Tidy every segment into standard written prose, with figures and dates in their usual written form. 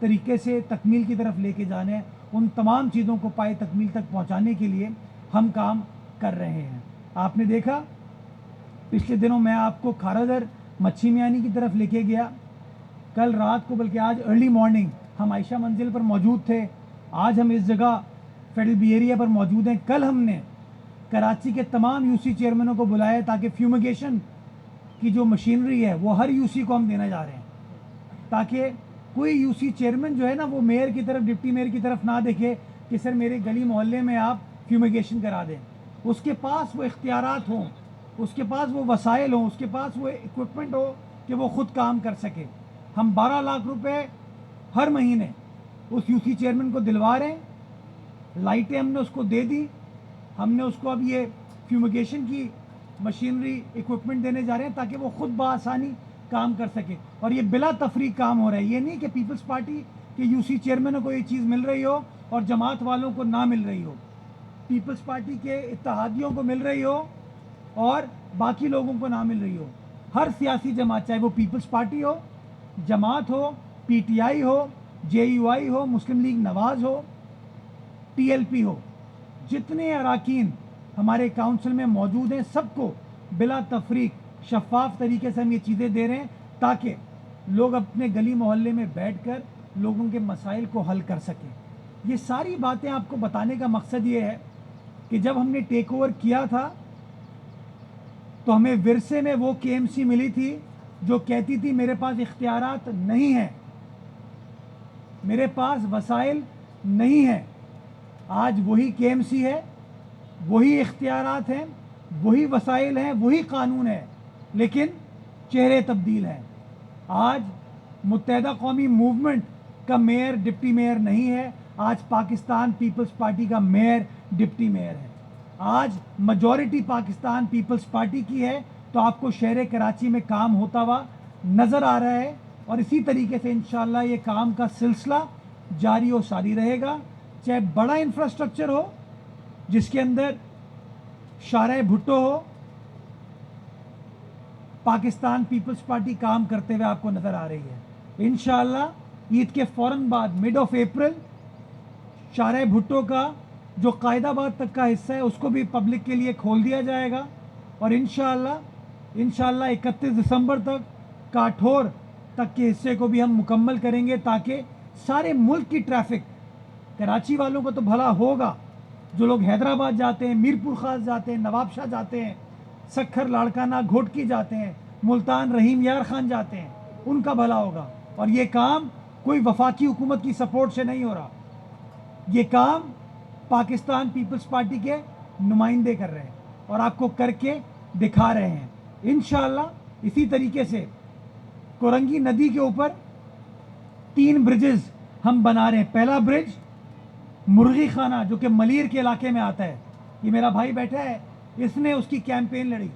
طریقے سے تکمیل کی طرف لے کے جانا ہے، ان تمام چیزوں کو پائے تکمیل تک پہنچانے کے لیے ہم کام کر رہے ہیں۔ آپ نے دیکھا پچھلے دنوں میں آپ کو کھارا در مچھی میانی کی طرف لے کے گیا، کل رات کو بلکہ آج ارلی مارننگ ہم عائشہ منزل پر موجود تھے، آج ہم اس جگہ فیڈرل بی ایریا پر موجود ہیں۔ کل ہم نے کراچی کے تمام یو سی چیئرمینوں کو بلایا تاکہ فیومیگیشن کی جو مشینری ہے وہ ہر یو سی کو ہم دینا جا رہے ہیں، تاکہ کوئی یو سی چیئرمین جو ہے نا وہ میئر کی طرف ڈپٹی میئر کی طرف نہ دیکھے کہ سر میرے گلی محلے میں آپ فیومیگیشن کرا دیں۔ اس کے پاس وہ اختیارات ہوں، اس کے پاس وہ وسائل ہوں، اس کے پاس وہ اکوپمنٹ ہو کہ وہ خود کام کر سکے۔ ہم 12 لاکھ روپے ہر مہینے اس یو سی چیئرمین کو دلوا رہے ہیں، لائٹیں ہم نے اس کو دے دی، ہم نے اس کو اب یہ فیومیگیشن کی مشینری اکوپمنٹ دینے جا رہے ہیں تاکہ وہ خود بآسانی کام کر سکے، اور یہ بلا تفریق کام ہو رہا ہے۔ یہ نہیں کہ پیپلز پارٹی کے یو سی چیئرمینوں کو یہ چیز مل رہی ہو اور جماعت والوں کو نہ مل رہی ہو، پیپلز پارٹی کے اتحادیوں کو مل رہی ہو اور باقی لوگوں کو نہ مل رہی ہو۔ ہر سیاسی جماعت، چاہے وہ پیپلز پارٹی ہو، جماعت ہو، پی ٹی آئی ہو، جے یو آئی ہو، مسلم لیگ نواز ہو، ٹی ایل پی ہو، جتنے اراکین ہمارے کونسل میں موجود ہیں سب کو بلا تفریق شفاف طریقے سے ہم یہ چیزیں دے رہے ہیں تاکہ لوگ اپنے گلی محلے میں بیٹھ کر لوگوں کے مسائل کو حل کر سکیں۔ یہ ساری باتیں آپ کو بتانے کا مقصد یہ ہے کہ جب ہم نے ٹیک اوور کیا تھا تو ہمیں ورثے میں وہ کے ایم سی ملی تھی جو کہتی تھی میرے پاس اختیارات نہیں ہیں، میرے پاس وسائل نہیں ہیں۔ آج وہی کے ایم سی ہے، وہی اختیارات ہیں، وہی وسائل ہیں، وہی قانون ہے، لیکن چہرے تبدیل ہیں۔ آج متحدہ قومی موومنٹ کا میئر ڈپٹی میئر نہیں ہے، آج پاکستان پیپلز پارٹی کا میئر ڈپٹی میئر ہے۔ آج میجورٹی پاکستان پیپلز پارٹی کی ہے، تو آپ کو شہر کراچی میں کام ہوتا ہوا نظر آ رہا ہے، اور اسی طریقے سے انشاءاللہ یہ کام کا سلسلہ جاری و ساری رہے گا، چاہے بڑا انفراسٹرکچر ہو جس کے اندر شارع بھٹو ہو، پاکستان پیپلز پارٹی کام کرتے ہوئے آپ کو نظر آ رہی ہے۔ انشاءاللہ عید کے فوراً بعد مڈ آف اپریل شارع بھٹو کا جو قائد آباد تک کا حصہ ہے اس کو بھی پبلک کے لیے کھول دیا جائے گا، اور انشاءاللہ 31 دسمبر تک کاٹھور تک کے حصے کو بھی ہم مکمل کریں گے تاکہ سارے ملک کی ٹریفک، کراچی والوں کو تو بھلا ہوگا، جو لوگ حیدرآباد جاتے ہیں، میر پور خاص جاتے ہیں، نواب شاہ جاتے ہیں، سکھر لاڑکانہ گھوٹکی جاتے ہیں، ملتان رحیم یار خان جاتے ہیں، ان کا بھلا ہوگا۔ اور یہ کام کوئی وفاقی حکومت کی سپورٹ سے نہیں ہو رہا، یہ کام پاکستان پیپلز پارٹی کے نمائندے کر رہے ہیں اور آپ کو کر کے دکھا رہے ہیں۔ انشاءاللہ اسی طریقے سے کورنگی ندی کے اوپر 3 برجز ہم بنا رہے ہیں۔ پہلا برج مرغی خانہ جو کہ ملیر کے علاقے میں آتا ہے، یہ میرا بھائی بیٹھا ہے، اس نے اس کی کیمپین لڑی،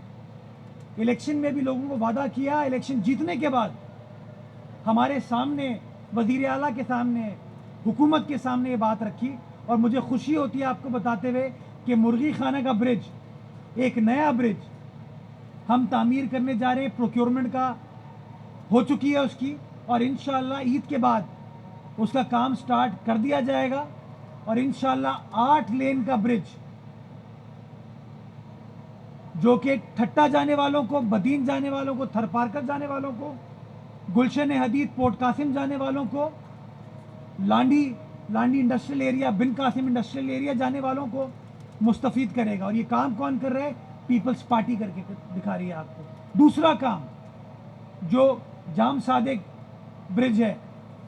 الیکشن میں بھی لوگوں کو وعدہ کیا، الیکشن جیتنے کے بعد ہمارے سامنے، وزیر اعلیٰ کے سامنے، حکومت کے سامنے یہ بات رکھی، اور مجھے خوشی ہوتی ہے آپ کو بتاتے ہوئے کہ مرغی خانہ کا برج، ایک نیا برج ہم تعمیر کرنے جا رہے ہیں، پروکیورمنٹ کا ہو چکی ہے اس کی، اور انشاءاللہ عید کے بعد اس کا کام سٹارٹ کر دیا جائے گا، اور انشاءاللہ 8 لین کا برج جو کہ ٹھٹا جانے والوں کو، بدین جانے والوں کو، تھر پارکر جانے والوں کو، گلشن حدید پورٹ قاسم جانے والوں کو، لانڈی انڈسٹریل ایریا، بن قاسم انڈسٹریل ایریا جانے والوں کو مستفید کرے گا۔ اور یہ کام کون کر رہا ہے؟ پیپلز پارٹی کر کے دکھا رہی ہے آپ کو۔ دوسرا کام جو جام صادق برج ہے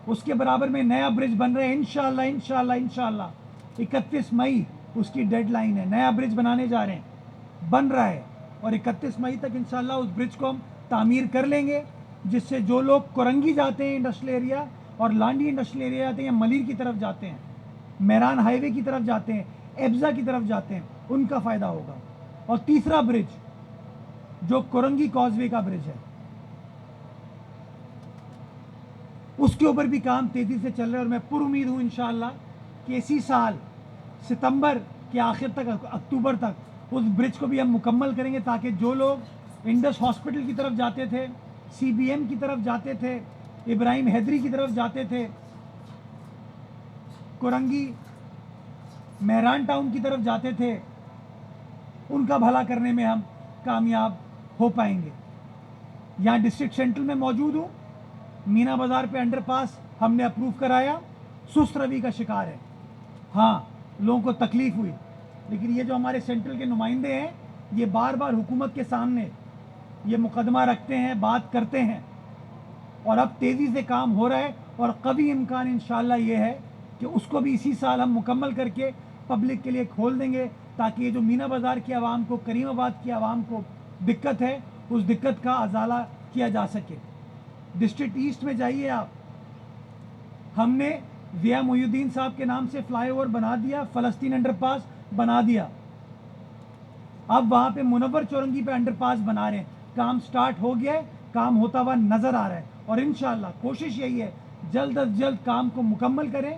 اس کے برابر میں نیا برج بن رہا ہے، انشاءاللہ 31 مئی اس کی ڈیڈ لائن ہے، نیا برج بنانے جا رہے ہیں، بن رہا ہے، اور 31 مئی تک انشاءاللہ اس برج کو ہم تعمیر کر لیں گے، جس سے جو لوگ کورنگی جاتے ہیں انڈسٹریل ایریا اور لانڈی انڈسٹریل ایریا جاتے ہیں یا ملیر کی طرف جاتے ہیں، میران ہائی وے کی طرف جاتے ہیں، ایبزا کی طرف جاتے ہیں، ان کا فائدہ ہوگا۔ اور تیسرا برج جو کورنگی کاز وے کا برج ہے اس کے اوپر بھی کام تیزی سے چل رہا ہے، اور میں پر امید ہوں انشاءاللہ کہ اسی سال ستمبر کے آخر تک، اکتوبر تک اس برج کو بھی ہم مکمل کریں گے تاکہ جو لوگ انڈس ہاسپٹل کی طرف جاتے تھے، سی بی ایم کی طرف جاتے تھے، ابراہیم حیدری کی طرف جاتے تھے، کورنگی مہران ٹاؤن کی طرف جاتے تھے، ان کا بھلا کرنے میں ہم کامیاب ہو پائیں گے. یہاں ڈسٹرکٹ سینٹرل میں موجود ہوں، مینا بازار پہ انڈر پاس ہم نے اپروو کرایا، سست روی کا شکار ہے. ہاں لوگوں کو تکلیف ہوئی، لیکن یہ جو ہمارے سینٹرل کے نمائندے ہیں یہ بار بار حکومت کے سامنے یہ مقدمہ رکھتے ہیں، بات کرتے ہیں، اور اب تیزی سے کام ہو رہا ہے، اور قوی امکان انشاءاللہ یہ ہے کہ اس کو بھی اسی سال ہم مکمل کر کے پبلک کے لیے کھول دیں گے، تاکہ یہ جو مینا بازار کی عوام کو، کریم آباد کی عوام کو دقت ہے، اس دقت کا ازالہ کیا جا سکے. ڈسٹرکٹ ایسٹ میں جائیے آپ، ہم نے ضیاء محی الدین صاحب کے نام سے فلائی اوور بنا دیا، فلسطین انڈر پاس بنا دیا، اب وہاں پہ منور چورنگی پہ انڈر پاس بنا رہے ہیں. کام سٹارٹ ہو گیا ہے، کام ہوتا ہوا نظر آ رہا ہے، اور انشاءاللہ کوشش یہی ہے جلد از جلد کام کو مکمل کریں،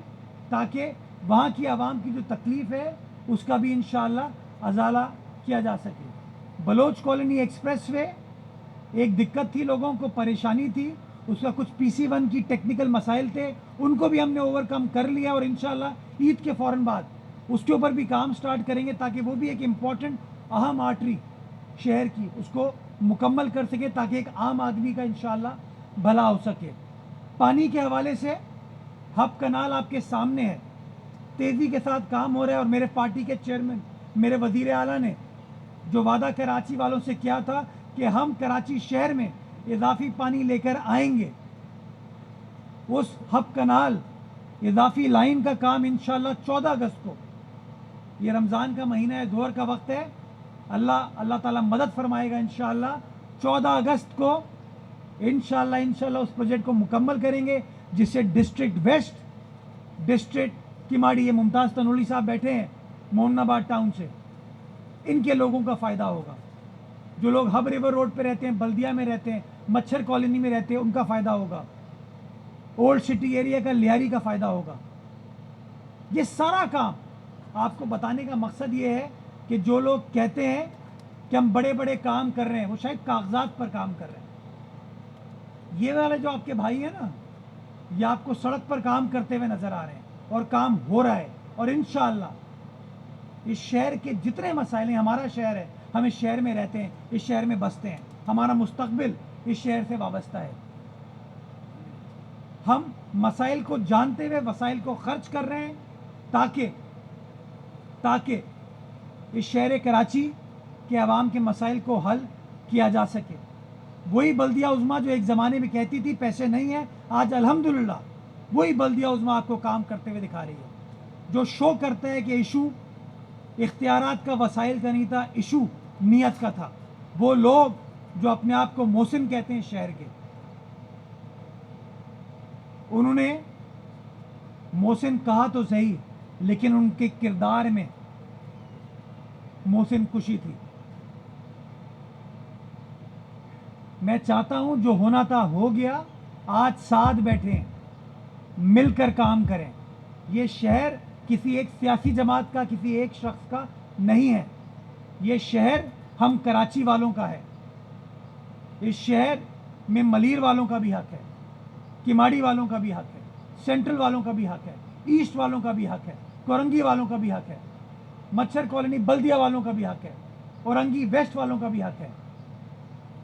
تاکہ وہاں کی عوام کی جو تکلیف ہے اس کا بھی انشاءاللہ ازالہ کیا جا سکے. بلوچ کالونی ایکسپریس وے ایک دقت تھی، لوگوں کو پریشانی تھی، اس کا کچھ PC1 کی ٹیکنیکل مسائل تھے، ان کو بھی ہم نے اوور کم کر لیا، اور انشاءاللہ عید کے فوراً بعد اس کے اوپر بھی کام سٹارٹ کریں گے، تاکہ وہ بھی ایک امپورٹنٹ اہم آرٹری شہر کی اس کو مکمل کر سکے، تاکہ ایک عام آدمی کا انشاءاللہ بھلا ہو سکے. پانی کے حوالے سے ہب کنال آپ کے سامنے ہے، تیزی کے ساتھ کام ہو رہا ہے، اور میرے پارٹی کے چیئرمین میرے وزیر اعلیٰ نے جو وعدہ کراچی والوں سے کیا تھا کہ ہم کراچی شہر میں اضافی پانی لے کر آئیں گے، اس ہب کنال اضافی لائن کا کام انشاءاللہ 14 اگست کو، یہ رمضان کا مہینہ ہے، ظہر کا وقت ہے، اللہ تعالیٰ مدد فرمائے گا انشاءاللہ، 14 اگست کو انشاءاللہ اس پروجیکٹ کو مکمل کریں گے، جس سے ڈسٹرکٹ ویسٹ، ڈسٹرکٹ کیماڑی، یہ ممتاز تنوری صاحب بیٹھے ہیں مومن آباد ٹاؤن سے، ان کے لوگوں کا فائدہ ہوگا. جو لوگ ہب ریور روڈ پہ رہتے ہیں، بلدیہ میں رہتے ہیں، مچھر کالونی میں رہتے ہیں، ان کا فائدہ ہوگا. اولڈ سٹی ایریا کا لیاری کا فائدہ ہوگا. یہ سارا کام آپ کو بتانے کا مقصد یہ ہے کہ جو لوگ کہتے ہیں کہ ہم بڑے بڑے کام کر رہے ہیں، وہ شاید کاغذات پر کام کر رہے ہیں. یہ والے جو آپ کے بھائی ہیں نا، یہ آپ کو سڑک پر کام کرتے ہوئے نظر آ رہے ہیں، اور کام ہو رہا ہے، اور انشاءاللہ اس شہر کے جتنے مسائل ہیں، ہمارا شہر ہے، ہم اس شہر میں رہتے ہیں، اس شہر میں بستے ہیں، ہمارا مستقبل اس شہر سے وابستہ ہے. ہم مسائل کو جانتے ہوئے وسائل کو خرچ کر رہے ہیں، تاکہ اس شہر کراچی کے عوام کے مسائل کو حل کیا جا سکے. وہی بلدیہ عظمیٰ جو ایک زمانے میں کہتی تھی پیسے نہیں ہیں، آج الحمدللہ وہی بلدیہ عظمیٰ آپ کو کام کرتے ہوئے دکھا رہی ہے، جو شو کرتا ہے کہ ایشو اختیارات کا، وسائل کا نہیں تھا، ایشو نیت کا تھا. وہ لوگ جو اپنے آپ کو محسن کہتے ہیں شہر کے، انہوں نے محسن کہا تو صحیح، لیکن ان کے کردار میں محسن کشی تھی. میں چاہتا ہوں جو ہونا تھا ہو گیا، آج ساتھ بیٹھیں، مل کر کام کریں. یہ شہر کسی ایک سیاسی جماعت کا، کسی ایک شخص کا نہیں ہے، یہ شہر ہم کراچی والوں کا ہے. اس شہر میں ملیر والوں کا بھی حق ہے، کیماڑی والوں کا بھی حق ہے، سینٹرل والوں کا بھی حق ہے، ایسٹ والوں کا بھی حق ہے، کورنگی والوں کا بھی حق ہے، مچھر کالونی بلدیہ والوں کا بھی حق ہے، اورنگی ویسٹ والوں کا بھی حق ہے.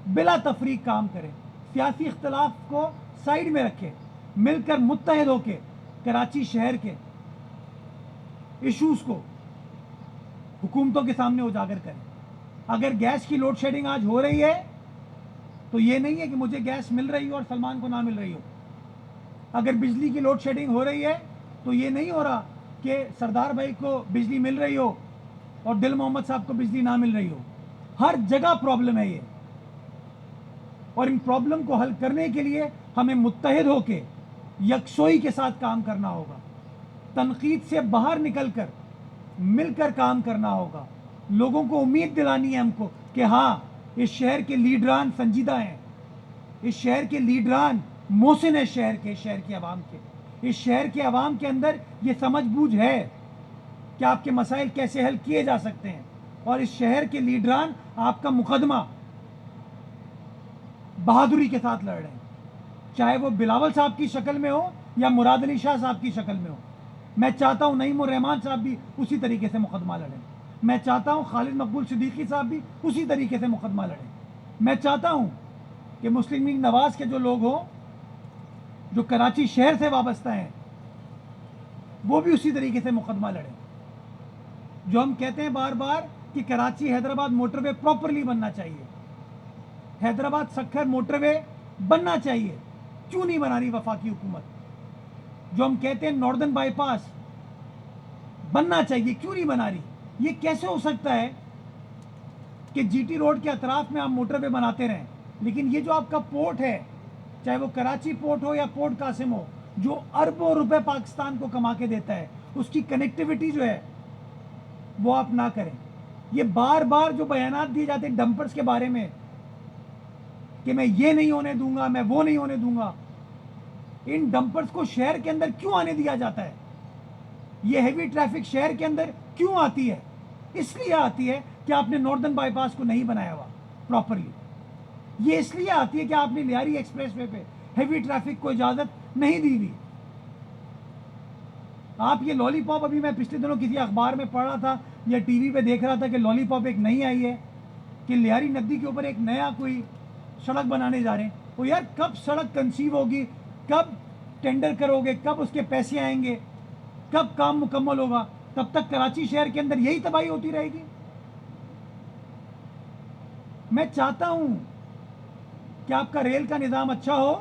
بلا تفریق کام کریں، سیاسی اختلاف کو سائیڈ میں رکھیں، مل کر متحد ہو کے کراچی شہر کے ایشوز کو حکومتوں کے سامنے اجاگر کریں. اگر گیس کی لوڈ شیڈنگ آج ہو رہی ہے تو یہ نہیں ہے کہ مجھے گیس مل رہی ہو اور سلمان کو نہ مل رہی ہو. اگر بجلی کی لوڈ شیڈنگ ہو رہی ہے تو یہ نہیں ہو رہا کہ سردار بھائی کو بجلی مل رہی ہو اور دل محمد صاحب کو بجلی نہ مل رہی ہو. ہر جگہ پرابلم ہے یہ، اور ان پرابلم کو حل کرنے کے لیے ہمیں متحد ہو کے یکسوئی کے ساتھ کام کرنا ہوگا، تنقید سے باہر نکل کر مل کر کام کرنا ہوگا. لوگوں کو امید دلانی ہے ہم کو کہ ہاں اس شہر کے لیڈران سنجیدہ ہیں، اس شہر کے لیڈران محسن ہے، شہر کے عوام کے، اس شہر کے عوام کے اندر یہ سمجھ بوجھ ہے کہ آپ کے مسائل کیسے حل کیے جا سکتے ہیں، اور اس شہر کے لیڈران آپ کا مقدمہ بہادری کے ساتھ لڑ رہے ہیں، چاہے وہ بلاول صاحب کی شکل میں ہو یا مراد علی شاہ صاحب کی شکل میں ہو. میں چاہتا ہوں نعیم الرحمان صاحب بھی اسی طریقے سے مقدمہ لڑیں. میں چاہتا ہوں خالد مقبول صدیقی صاحب بھی اسی طریقے سے مقدمہ لڑیں. میں چاہتا ہوں کہ مسلم لیگ نواز کے جو لوگ ہوں جو کراچی شہر سے وابستہ ہیں وہ بھی اسی طریقے سے مقدمہ لڑیں. جو ہم کہتے ہیں بار بار کہ کراچی حیدرآباد موٹر وے پراپرلی بننا چاہیے, حیدرآباد سکھر موٹر وے بننا چاہیے, کیوں نہیں بنا رہی وفاقی حکومت؟ جو ہم کہتے ہیں ناردرن بائی پاس بننا چاہیے, کیوں نہیں بنا رہی؟ یہ کیسے ہو سکتا ہے کہ جی ٹی روڈ کے اطراف میں آپ موٹر وے بناتے رہیں, لیکن یہ جو آپ کا پورٹ ہے, چاہے وہ کراچی پورٹ ہو یا پورٹ قاسم ہو, جو اربوں روپے پاکستان کو کما کے دیتا ہے, اس کی کنیکٹیوٹی جو ہے وہ آپ نہ کریں. یہ بار بار جو بیانات دیے جاتے ہیں ڈمپرز کے بارے میں کہ میں یہ نہیں ہونے دوں گا, میں وہ نہیں ہونے دوں گا, ان ڈمپرز کو شہر کے اندر کیوں آنے دیا جاتا ہے؟ یہ ہیوی ٹریفک شہر کے اندر کیوں آتی ہے؟ اس لیے آتی ہے کہ آپ نے ناردرن بائی پاس کو نہیں بنایا ہوا پراپرلی. یہ اس لیے آتی ہے کہ آپ نے لیاری ایکسپریس وے پہ ہیوی ٹریفک کو اجازت نہیں دی ہوئی. آپ یہ لالی پاپ, ابھی میں پچھلے دنوں کسی اخبار میں پڑھ رہا تھا یا ٹی وی پہ دیکھ رہا تھا کہ لالی پاپ ایک نئی آئی ہے کہ لیاری ندی کے اوپر ایک نیا کوئی سڑک بنانے جا رہے ہیں. وہ یار کب سڑک کنسیو ہوگی, کب ٹینڈر کرو گے, کب اس کے پیسے آئیں گے, کب کام مکمل ہوگا؟ تب تک کراچی شہر کے اندر یہی تباہی ہوتی رہے گی. میں چاہتا ہوں کہ آپ کا ریل کا نظام اچھا ہو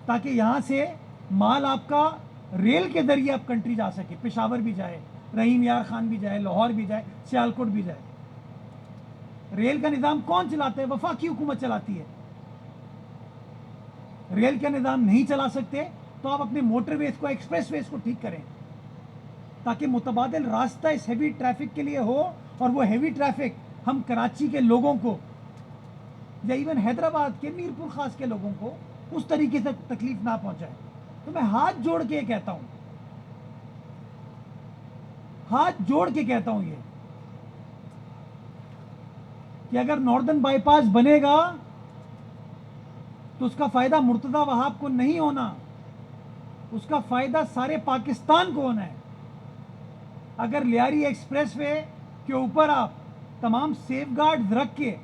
تاکہ یہاں سے مال آپ کا ریل کے ذریعے آپ کنٹری جا سکے, پشاور بھی جائے, رحیم یار خان بھی جائے, لاہور بھی جائے, سیالکوٹ بھی جائے. ریل کا نظام کون چلاتا ہے؟ وفاقی حکومت چلاتی ہے. ریل کا نظام نہیں چلا سکتے تو آپ اپنے موٹر ویز کو, ایکسپریس ویز کو ٹھیک کریں تاکہ متبادل راستہ اس ہیوی ٹریفک کے لیے ہو, اور وہ ہیوی ٹریفک ہم کراچی کے لوگوں کو یا ایون حیدرآباد کے میر پور خاص کے لوگوں کو اس طریقے سے تکلیف نہ پہنچائے. تو میں ہاتھ جوڑ کے کہتا ہوں, ہاتھ جوڑ کے کہتا ہوں یہ کہ اگر ناردرن بائی پاس بنے گا تو اس کا فائدہ مرتضی وہاب کو نہیں ہونا, اس کا فائدہ سارے پاکستان کو ہونا ہے. اگر لیاری ایکسپریس وے کے اوپر آپ تمام سیف گارڈز رکھ کے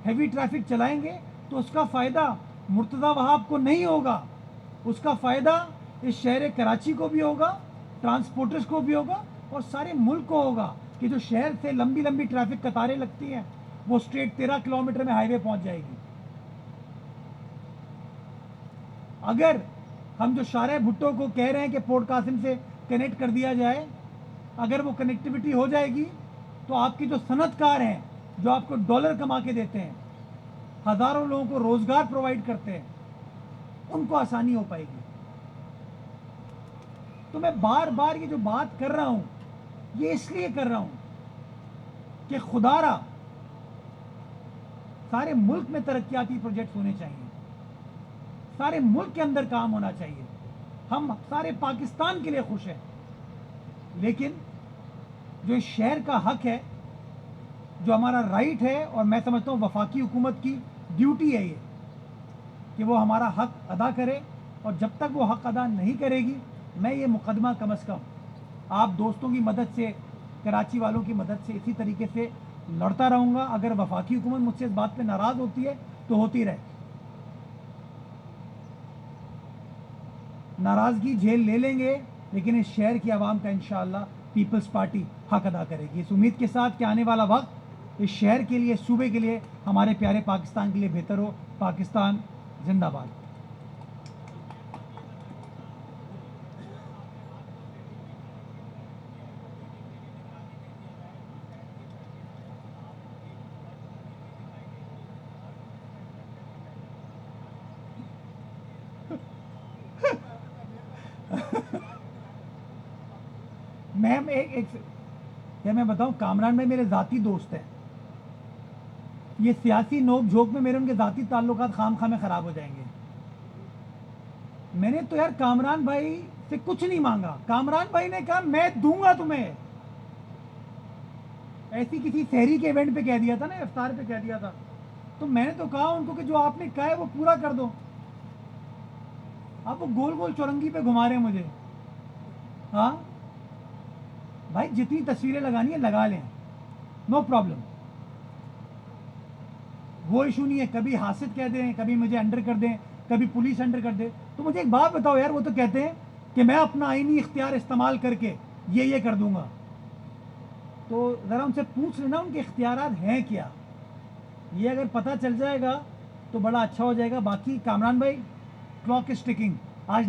ہیوی ٹریفک چلائیں گے تو اس کا فائدہ مرتضی وہاب کو نہیں ہوگا, اس کا فائدہ اس شہر کراچی کو بھی ہوگا, ٹرانسپورٹرز کو بھی ہوگا, اور سارے ملک کو ہوگا کہ جو شہر سے لمبی لمبی ٹریفک قطاریں لگتی ہیں وہ اسٹریٹ 13 کلومیٹر میں ہائی وے پہنچ جائے گی. اگر ہم جو شارع بھٹو کو کہہ رہے ہیں کہ پورٹ قاسم سے کنیکٹ کر دیا جائے, اگر وہ کنیکٹیوٹی ہو جائے گی تو آپ کی جو صنعت کار ہیں, جو آپ کو ڈالر کما کے دیتے ہیں, ہزاروں لوگوں کو روزگار پرووائڈ کرتے ہیں, ان کو آسانی ہو پائے گی. تو میں بار بار یہ جو بات کر رہا ہوں یہ اس لیے کر رہا ہوں کہ خدا را سارے ملک میں ترقیاتی پروجیکٹس ہونے چاہیے, سارے ملک کے اندر کام ہونا چاہیے, ہم سارے پاکستان کے لیے خوش ہیں. لیکن جو اس شہر کا حق ہے, جو ہمارا رائٹ ہے, اور میں سمجھتا ہوں وفاقی حکومت کی ڈیوٹی ہے یہ کہ وہ ہمارا حق ادا کرے, اور جب تک وہ حق ادا نہیں کرے گی میں یہ مقدمہ کم از کم آپ دوستوں کی مدد سے, کراچی والوں کی مدد سے اسی طریقے سے لڑتا رہوں گا. اگر وفاقی حکومت مجھ سے اس بات پہ ناراض ہوتی ہے تو ہوتی رہے, ناراضگی جھیل لے لیں گے, لیکن اس شہر کی عوام کا انشاءاللہ پیپلز پارٹی حق ادا کرے گی, اس امید کے ساتھ کہ آنے والا وقت اس شہر کے لیے, صوبے کے لیے, ہمارے پیارے پاکستان کے لیے بہتر ہو. پاکستان زندہ باد. میم میں بتاؤں, کامران بھائی میرے ذاتی دوست ہیں. یہ سیاسی نوک جھوک میں میرے ان کے ذاتی تعلقات خام خواہ میں خراب ہو جائیں گے. میں نے تو یار کامران بھائی سے کچھ نہیں مانگا. کامران بھائی نے کہا میں دوں گا تمہیں. ایسی کسی شہری کے ایونٹ پہ کہہ دیا تھا نا, افطار پہ کہہ دیا تھا, تو میں نے تو کہا ان کو کہ جو آپ نے کہا ہے وہ پورا کر دو. آپ وہ گول گول چورنگی پہ گھما رہے ہیں مجھے. ہاں بھائی جتنی تصویریں لگانی ہیں لگا لیں, نو پرابلم, وہ ایشو نہیں ہے. کبھی حاسد کہہ دیں, کبھی مجھے انڈر کر دیں, کبھی پولیس انڈر کر دے. تو مجھے ایک بات بتاؤ یار, وہ تو کہتے ہیں کہ میں اپنا آئینی اختیار استعمال کر کے یہ کر دوں گا. تو ذرا ان سے پوچھ لینا ان کے اختیارات ہیں کیا. یہ اگر پتہ چل جائے گا تو بڑا اچھا ہو جائے گا. باقی کامران بھائی, کلاک از ٹکنگ. آج